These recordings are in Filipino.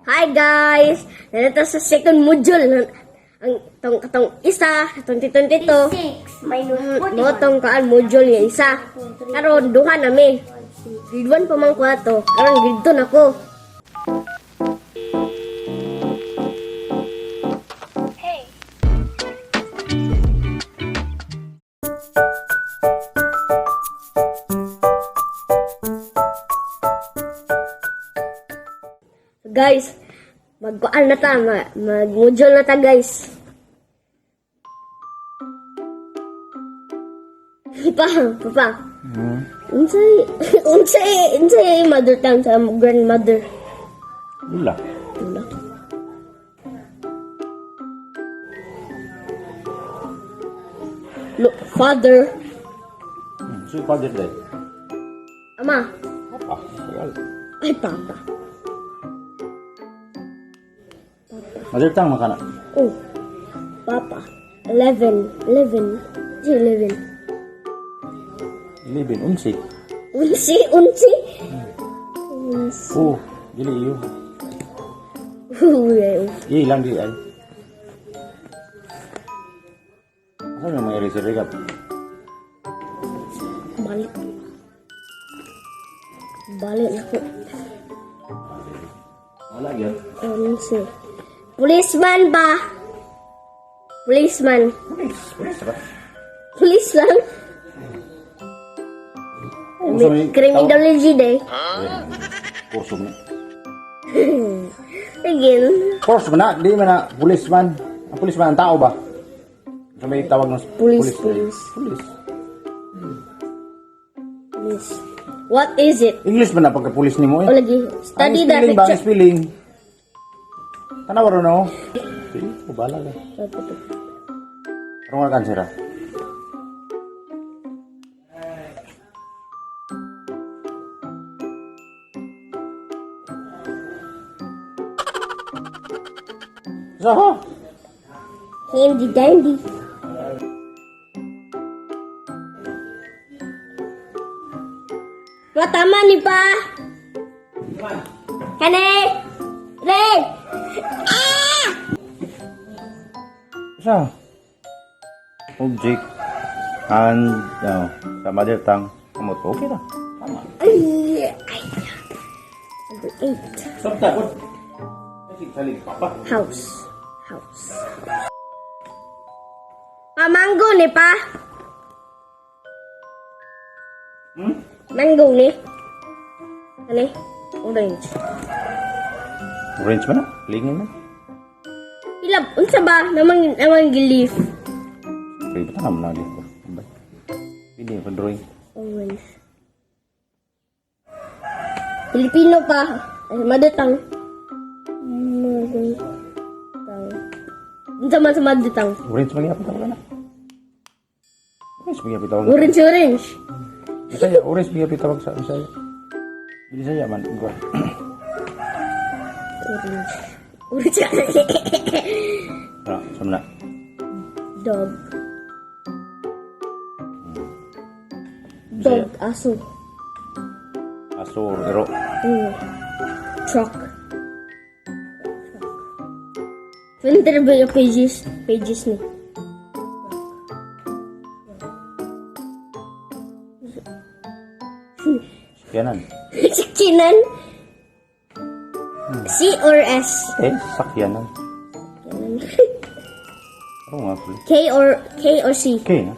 Hi guys! Nandito sa second module. Ang katong isa, 2022. May Motong kaan module yung isa. Karon duha nami. Grade 1 pa man ko ato. Karon grade 2 na ko. Guys, mag-module na ta guys. Papa. Unsay mother tongue sa grandmother? Wala. Look, father. So, father day. Ama. Papa. Wala. Ay, papa. Mother tongue makana. Oh, papa. 11. 11. 11. Unsi. Oh, dili iyo. Iya lang di ay. Asa na mga erase ka? Balik na ko. Wala gyud. Unsi. Policeman ba? Policeman. Police ba? Police lang. Criminology day. Kurso mo. Again. Kurso mo na, di man na policeman. Ang policeman ang tao ba? Sa may tawag ng Police. Police. Police. What is it? English ba na pagka-police nimo O eh? lagi. Study Ang that spelling ba? Ang picture. spelling. Tanaw ro no? Spelling ko bala ka. Pero nga kanser ah. So, Handy dandy. Tama ni pa. Kane. Re. isa. Object and sa mother tongue. Kamot, okay na. Tama. Ay. Number 8. Stop takot. Kasi salig papa. House. Mango ni pa. Mango ni. Ano? Orange. Orange ba na? Lingin na. Pilap, unsa ba? Namang gilif. Kaya ba tanam na dito? Pili pa drawing. Orange. Filipino pa. Ay, madatang. Unsa man sa madatang? Orange magyapit ako na. Orange magyapit ako. Orange. Bisaya, orange magyapit ako sa Bisaya. Bisaya man. Gwa. Orange. Sama na. Dog. Dog, aso. Aso, ero. Truck. Pwede ba yung pages ni? Yanan. Sakyanan? C or S? Sakyanan. Oo nga pala. K or C? Okay na.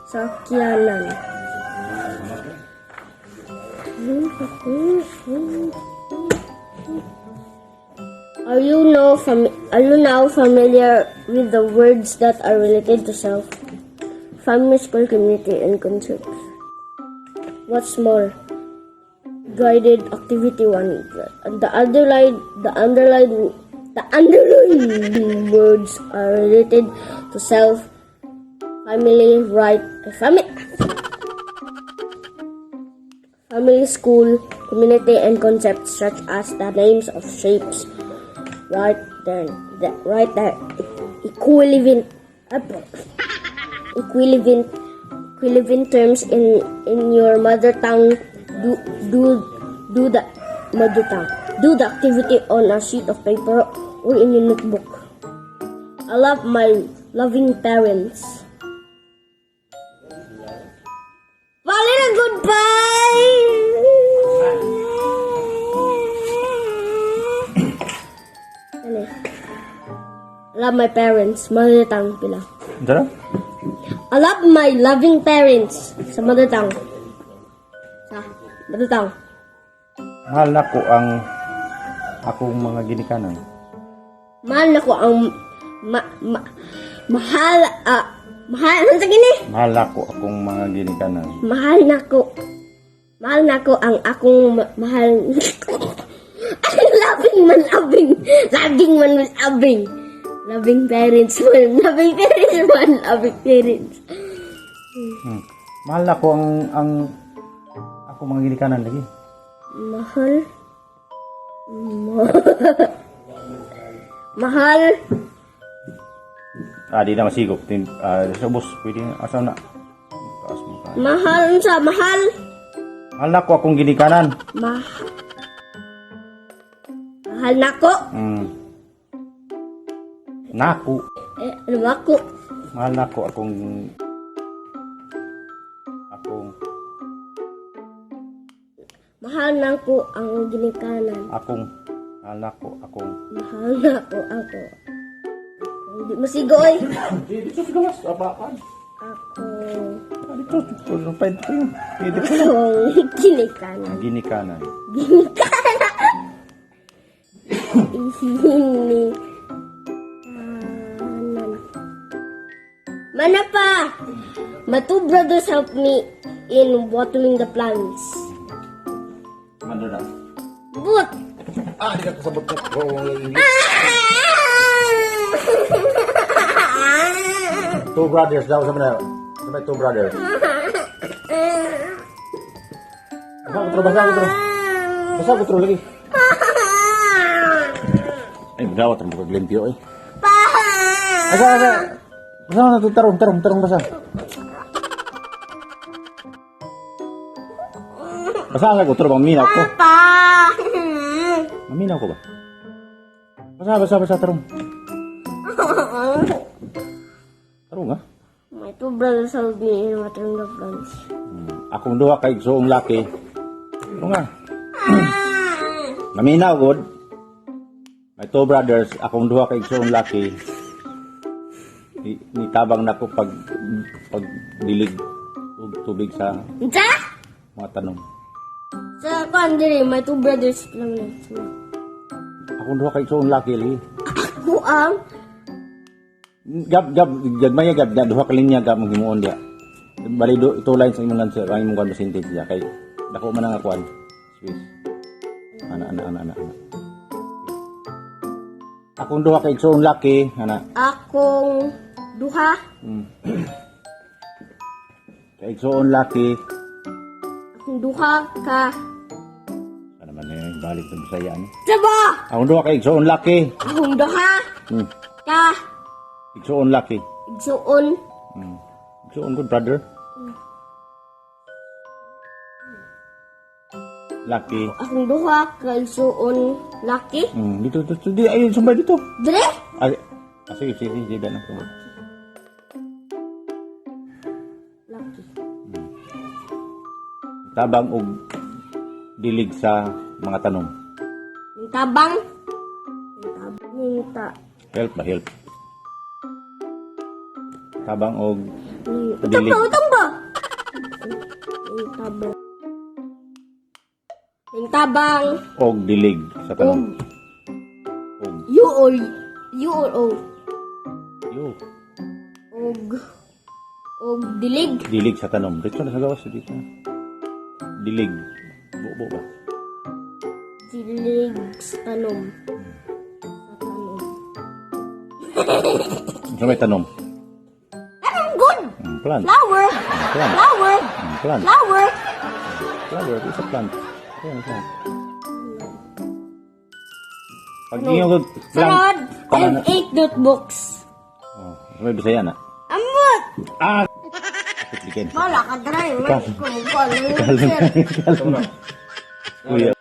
Sakyanan. Are you now familiar with the words that are related to self, family, school, community, and concepts? What's more? Guided activity 1. The underlined words are related to self, family, family, school, community, and concepts such as the names of shapes. Right there. Equivalent relevant terms in your mother tongue. Do the mother tongue. Do the activity on a sheet of paper or in a notebook. I love my loving parents. Valina, goodbye! Ano? I love my parents. Mother tongue pila. Ano? I love my loving parents. Sa mother tongue. Sa mother tongue. Mahal na ko ang akong mga ginikanan. Mahal na ko ang mahal ano sa gini? Mahal na ko akong mga ginikanan. Mahal na ko ang akong mahal loving man loving parents man loving parents. Mahal na ko ang akong mga ginikanan lagi. Mahal Di na masigop. Sa bus, pwede asaw na. Taas mo ka. mahal sa mahal Mahal na ko akong ginikanan. mahal na ko Naku. ano ba ako Mahal na ko akong mahal na ko ang ginikanan. mahal na ko akong Mahal na ko ako. Hindi masigoy. Dito sa gawas, abakan. Ako. Dito, pwede ko yun. Pwede ko. Akong ginikanan. Ginikanan. Ginikanan. Mana pa? My two brothers help me in watering the plants. Ano na? But Di ka kasabot na ko. Two brothers daw sa mga. Sa may two brothers. Basa ko tro lagi. Ay, gawat ang mga limpyo eh. Asa. Basa na ito, tarong basa. Basa nga ko, tro, maminaw ko. Maminaw ko ba? Basa, tarong. Tarong nga. my two brothers help me in watering the plants. Akong duha kay igsoong laki. Ano nga? Maminaw god. My two brothers, akong duha kay igsoong laki. Nitabang na ko pag dilig og tubig sa Sa? mga tanom. Sa kwan diri, my two brothers lang na. Akong duha kay igsoong laki lagi. Ako ang Gab duha ka linya gab maghimuon dia. Bali do ito line sa imong answer, ang imong percentage dia kay dako man ang akuan. Swiss. Ana. Akong duha kay igsoong laki, ana. akong duha. Kay igsoong laki. Akong duha ka. Ano man eh, balik sa Bisaya ni. Saba! Akong duha kay igsoong laki. Akong duha ka. Igsoong laki. Igsuon. Igsoong good brother. Laki. Akong duha ka igsuon laki. Dito. Di ay sumbay dito. Dire? Ay, sige, na ko. Laki. Tabang og dilig sa mga tanom. Ning tabang. Ning Help. Tabang og Utang dilig ba? Ning tabang. og dilig sa tanom. Og You or o. yo, Og dilig. dilig sa tanom. Dito na sa gawas dito. Dilig. Buo ba? Dilig sa tanom. Sa may tanom. Good. Plant. Flower. Plant. Flower. Plant. Flower. Flower. It's a plant. Ayan, plant. Pag inyo ko Sunod. I Paano? have 8 notebooks. May Bisaya na. Amot. Ah! Kapit Chicken. Wala ka dry. Wala ko. Wala Kalong. Kalong. Kuya